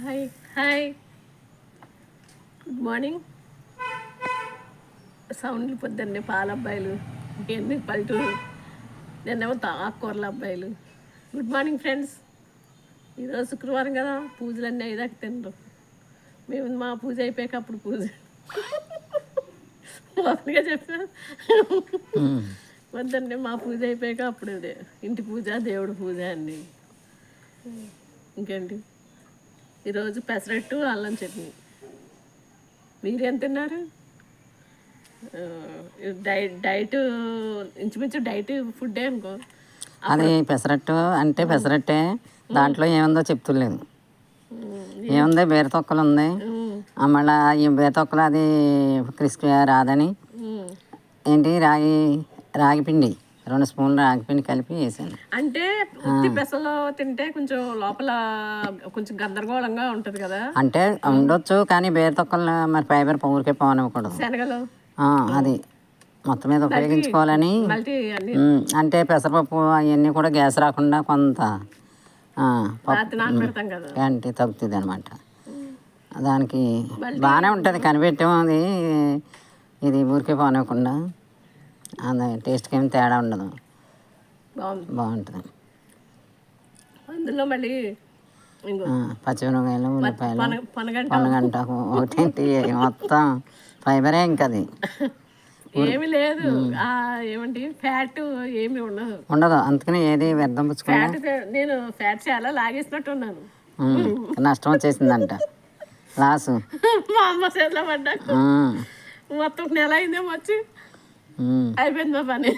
Hi hi good morning. సౌండ్లు పొద్దున్నే పాల అబ్బాయిలు ఇంకెన్ని పల్లెటూరు, నిన్నేమో ఆకుకూరల అబ్బాయిలు. Good morning friends. ఈరోజు శుక్రవారం కదా, పూజలన్నీ అయ్యేదాకా తినరు. మేము మా పూజ అయిపోయాక అప్పుడు పూజ ఓపెన్గా చెప్పా. పొద్దున్నే మా పూజ అయిపోయాక అప్పుడు ఇంటి పూజ, దేవుడి పూజ అన్నీ. ఇంకేంటి, ఈరోజు పెసరట్టు అల్లం చట్నీ. మీరేం తిన్నారు? డైట్ ఇంచుమించు డైట్ ఫుడ్డే అనుకో. అది పెసరట్టు అంటే పెసరట్టే, దాంట్లో ఏముందో చెప్తులేదు. ఏముంది, బీర తొక్కలు ఉంది, మళ్ళీ ఈ బీర తొక్కలు అది క్రిస్పీగా రాదని ఏంటి రాగి పిండి 2 స్పూన్లు రాగి పిండి కలిపి వేసాను. అంటే ఉత్తి పెసలు తింటే కొంచెం లోపల కొంచెం గందరగోళంగా ఉంటుంది కదా. అంటే ఉండొచ్చు, కానీ బీర తొక్కలు మరి ఫైబర్ ఊరికే పోనివ్వకూడదు. శనగలు అది మొత్తం మీద ఉపయోగించుకోవాలని. అంటే పెసరపప్పు అవన్నీ కూడా గ్యాస్ రాకుండా కొంత అంటే తగ్గుతుంది అనమాట. దానికి బాగానే ఉంటుంది, కనిపెట్టాము. అది ఇది ఊరికే పోనివ్వకుండా అది టేస్ట్కి ఏమి తేడా ఉండదు, బాగుంటుంది. అందులో మళ్ళీ పచ్చిమిరపకాయలు, ఉల్లిపాయలు, పనగంటాకు ఒకటేంటి మొత్తం ఫైబరే. ఇంకా అది ఏమి లేదు, ఏమంటే ఫ్యాట్ ఏమి ఉండదు. అందుకని ఏది వ్యర్థం పుచ్చుకోండి. నేను ఫ్యాట్ చాలా లాగేసినట్టున్నాను. నష్టం వచ్చేసిందంట, లాసు. మా అమ్మ చేతిలో పడ్డా మొత్తం నెల అయిందేమో వచ్చి అయిపోయింది మా పని.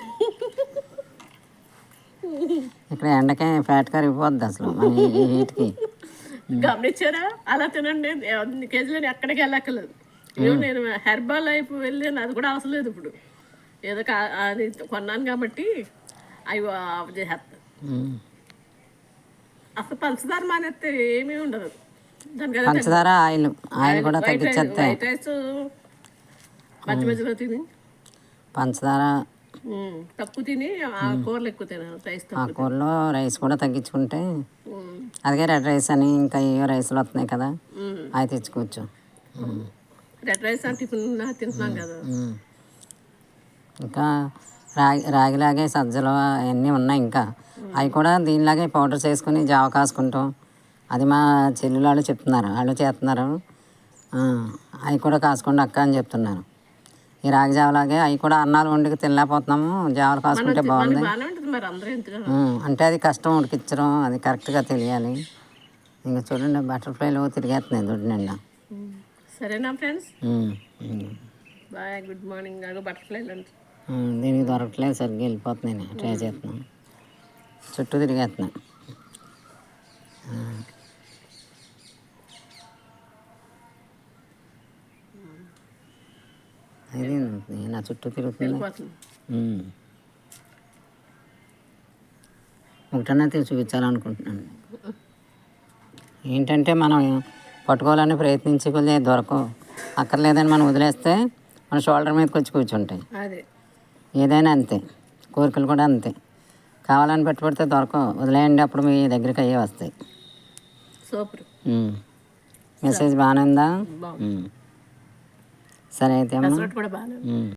ఇక్కడ ఎండకే ఫ్యాట్ కరిగిపోద్ది అసలు వీటికి. గమనించారా? అలా తినండి, 8 కేజీలు ఎక్కడికి వెళ్ళక్కర్లేదు. నేను హెర్బల్ లైఫ్ వెళ్ళాను, అది కూడా అవసరం లేదు ఇప్పుడు. ఏదో అది కొన్నాను కాబట్టి అవి చేసేస్తాను. అసలు పంచదార మానేస్తే ఏమీ ఉండదు దానికి. పంచదార ఆయిల్ కూడా తగ్గించేస్తే, వైట్ రైస్ మధ్య మధ్యలో తిని పంచదార తక్కువ తిని కూరలు ఎక్కువ తినాలి. ఆ కూరలో రైస్ కూడా తగ్గించుకుంటే, అదిగే రెడ్ రైస్ అని ఇంకా ఏవో రైస్లు వస్తున్నాయి కదా, అవి తెచ్చుకోవచ్చు. రెడ్ రైస్ అని టిఫిన్ తింటున్నాం కదా. ఇంకా రాగిలాగే సజ్జలు అవన్నీ ఉన్నాయి, ఇంకా అవి కూడా దీనిలాగే పౌడర్ చేసుకుని జావ కాసుకుంటాం. అది మా చెల్లెలు వాళ్ళు చెప్తున్నారు, వాళ్ళు చేస్తున్నారు. అవి కూడా కాసుకోండి అక్క అని చెప్తున్నారు. ఈ రాగి జావలాగే అవి కూడా అన్నాలు వండికి తినలేకపోతున్నాము, జావలు కాసుకుంటే బాగుంది. అంటే అది కష్టం ఉడికించడం, అది కరెక్ట్గా తెలియాలి. ఇంకా చూడండి, బటర్ఫ్లైలో తిరిగేస్తున్నాయి దొడ్డు నిండా. సరేనా ఫ్రెండ్స్, బాయ్, గుడ్ మార్నింగ్. బటర్ఫ్లైలు అంటే దీనికి దొరకట్లేదు, సరిగ్గా వెళ్ళిపోతున్నాయి. ట్రై చేస్తున్నాను, చుట్టూ తిరిగేస్తున్నాను. అది నా చుట్టూ తిరుగుతుంది. ఒకటన్నా చూపించాలనుకుంటున్నాను. ఏంటంటే మనం పట్టుకోవాలని ప్రయత్నించి కొద్దిగా దొరకవు, అక్కర్లేదని మనం వదిలేస్తే మన షోల్డర్ మీదకి వచ్చి కూర్చుంటాయి. ఏదైనా అంతే, కోరికలు కూడా అంతే. కావాలని పెట్టుబడితే దొరకవు, వదిలేయండి, అప్పుడు మీ దగ్గరికి అయ్యే వస్తాయి. సూపర్. మెసేజ్ బాగానే ఉందా? సరే అయితే అమ్మా.